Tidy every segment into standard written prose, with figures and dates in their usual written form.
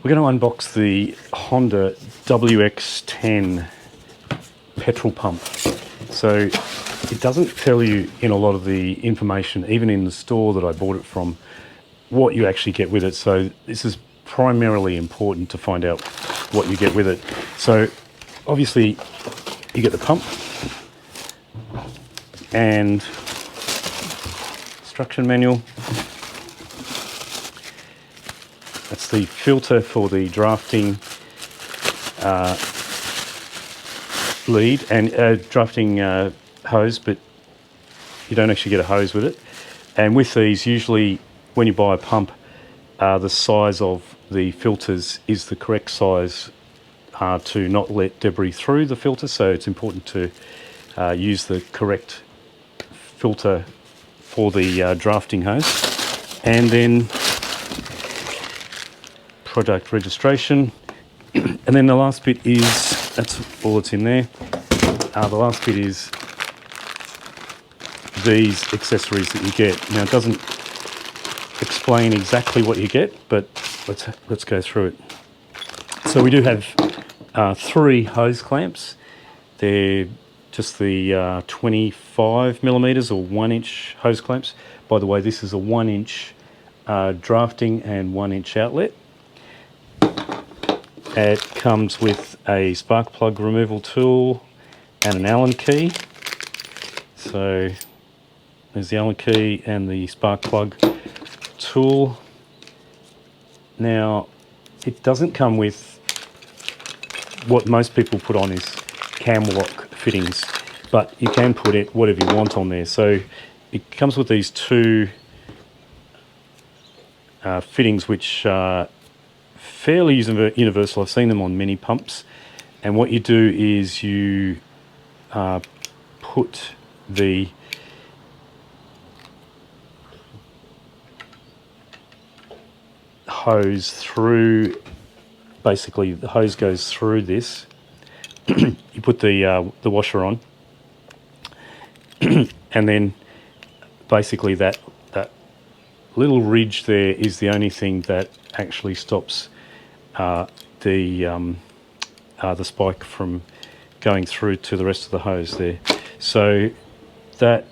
We're going to unbox the Honda WX10 petrol pump. So it doesn't tell you in a lot of the information, even in the store that I bought it from, what you actually get with it. So this is primarily important to find out what you get with it. So obviously you get the pump and instruction manual. That's the filter for the drafting lead and drafting hose, but you don't actually get a hose with it. And with these, usually when you buy a pump, the size of the filters is the correct size to not let debris through the filter. So it's important to use the correct filter for the drafting hose. And then product registration. And then the last bit is, that's all that's in there. The last bit is these accessories that you get. Now it doesn't explain exactly what you get, but let's go through it. So we do have 3 hose clamps. They're just the 25 millimeters or 1-inch hose clamps. By the way, this is a 1-inch drafting and 1-inch outlet. It comes with a spark plug removal tool and an Allen key. So there's the Allen key and the spark plug tool. Now, it doesn't come with what most people put on is cam lock fittings, but you can put it whatever you want on there. So it comes with these 2 fittings which are fairly universal. I've seen them on many pumps, and what you do is you put the hose through. Basically the hose goes through this. You put the washer on and then basically that little ridge there is the only thing that actually stops the spike from going through to the rest of the hose there. So that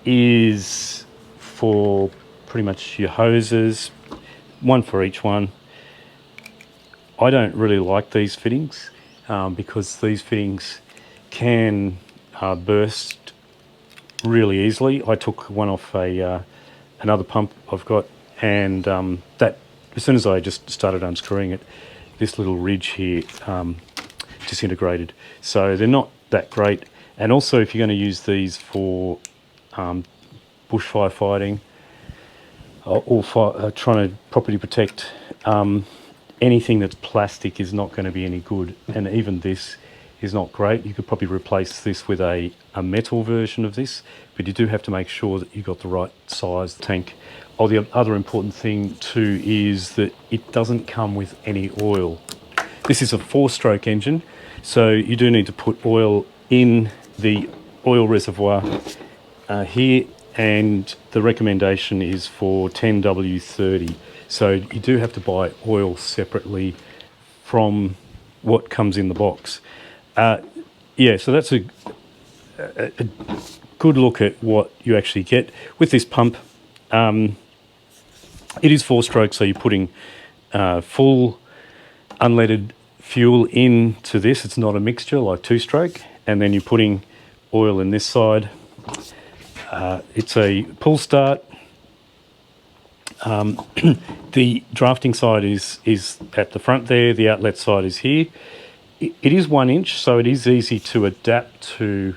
is for pretty much your hoses, one for each one. I don't really like these fittings because these fittings can burst really easily. I took one off another pump I've got, and that as soon as I just started unscrewing it, this little ridge here disintegrated. So they're not that great. And also, if you're going to use these for bushfire fighting or trying to properly protect, anything that's plastic is not going to be any good. And even this is not great. You could probably replace this with a metal version of this, but you do have to make sure that you've got the right size tank. Oh, the other important thing too is that it doesn't come with any oil. This is a 4-stroke engine, so you do need to put oil in the oil reservoir here, and the recommendation is for 10W30. So you do have to buy oil separately from what comes in the box. Yeah, so that's a good look at what you actually get with this pump. It is 4-stroke, so you're putting full unleaded fuel into this. It's not a mixture like 2-stroke. And then you're putting oil in this side. It's a pull start. The drafting side is at the front there. The outlet side is here. It is 1-inch, so it is easy to adapt to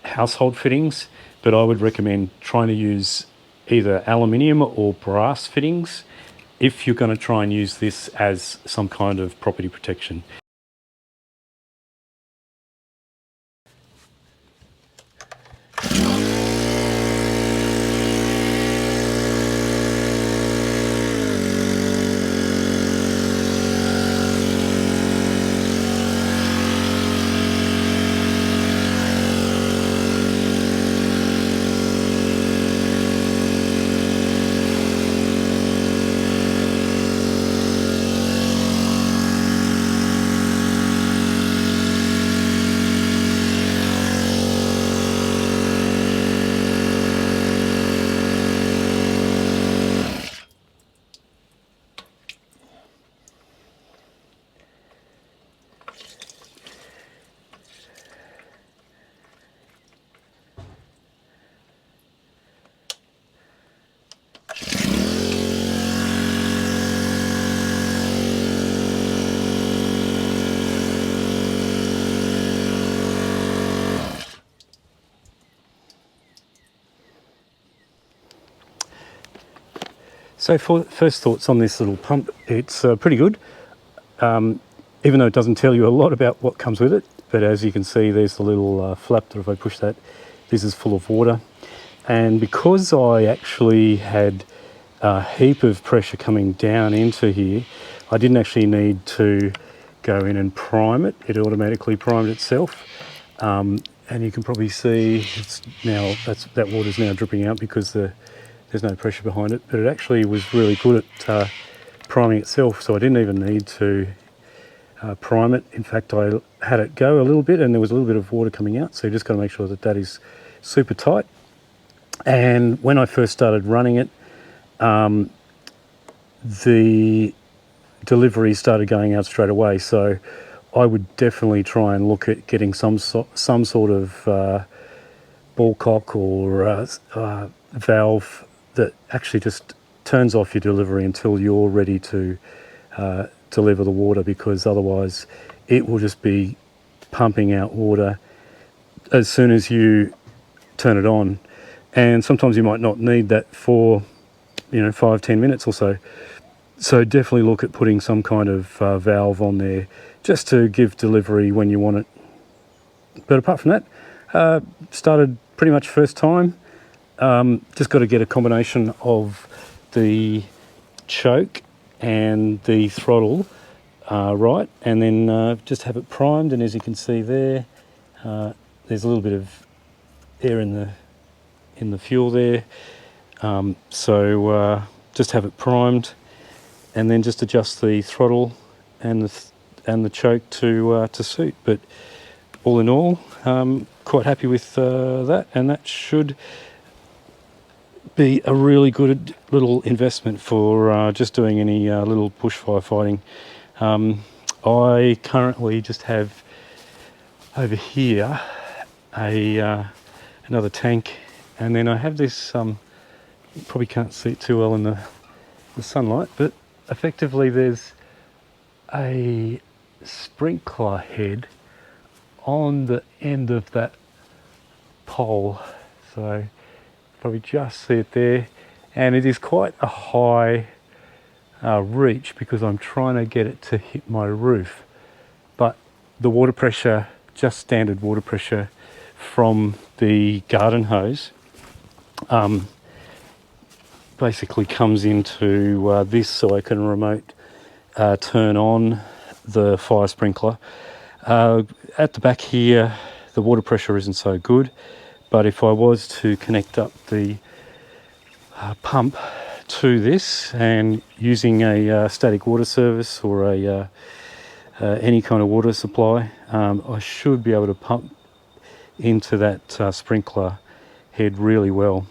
household fittings, but I would recommend trying to use either aluminium or brass fittings if you're going to try and use this as some kind of property protection. So for first thoughts on this little pump, it's pretty good, even though it doesn't tell you a lot about what comes with it. But as you can see, there's the little flap that if I push that, this is full of water. And because I actually had a heap of pressure coming down into here, I didn't actually need to go in and prime it. It automatically primed itself. And you can probably see it's now, that water's now dripping out because there's no pressure behind it, but it actually was really good at priming itself, so I didn't even need to prime it. In fact, I had it go a little bit and there was a little bit of water coming out, so you just got to make sure that that is super tight. And when I first started running it, the delivery started going out straight away, so I would definitely try and look at getting some sort of ball cock or valve that actually just turns off your delivery until you're ready to deliver the water, because otherwise it will just be pumping out water as soon as you turn it on. And sometimes you might not need that for 5-10 minutes or so. So definitely look at putting some kind of valve on there just to give delivery when you want it. But apart from that, started pretty much first time. Just got to get a combination of the choke and the throttle right, and then just have it primed. And as you can see there, there's a little bit of air in the fuel there. So just have it primed, and then just adjust the throttle and the choke to suit. But all in all, quite happy with that, and that should be a really good little investment for just doing any little bushfire fighting. I currently just have over here another tank, and then I have this, you probably can't see it too well in the sunlight, but effectively there's a sprinkler head on the end of that pole, so probably just see it there, and it is quite a high reach because I'm trying to get it to hit my roof, but the water pressure, just standard water pressure from the garden hose, basically comes into this, so I can remote turn on the fire sprinkler. At the back here, the water pressure isn't so good, but if I was to connect up the pump to this and using a static water service or any kind of water supply, I should be able to pump into that sprinkler head really well.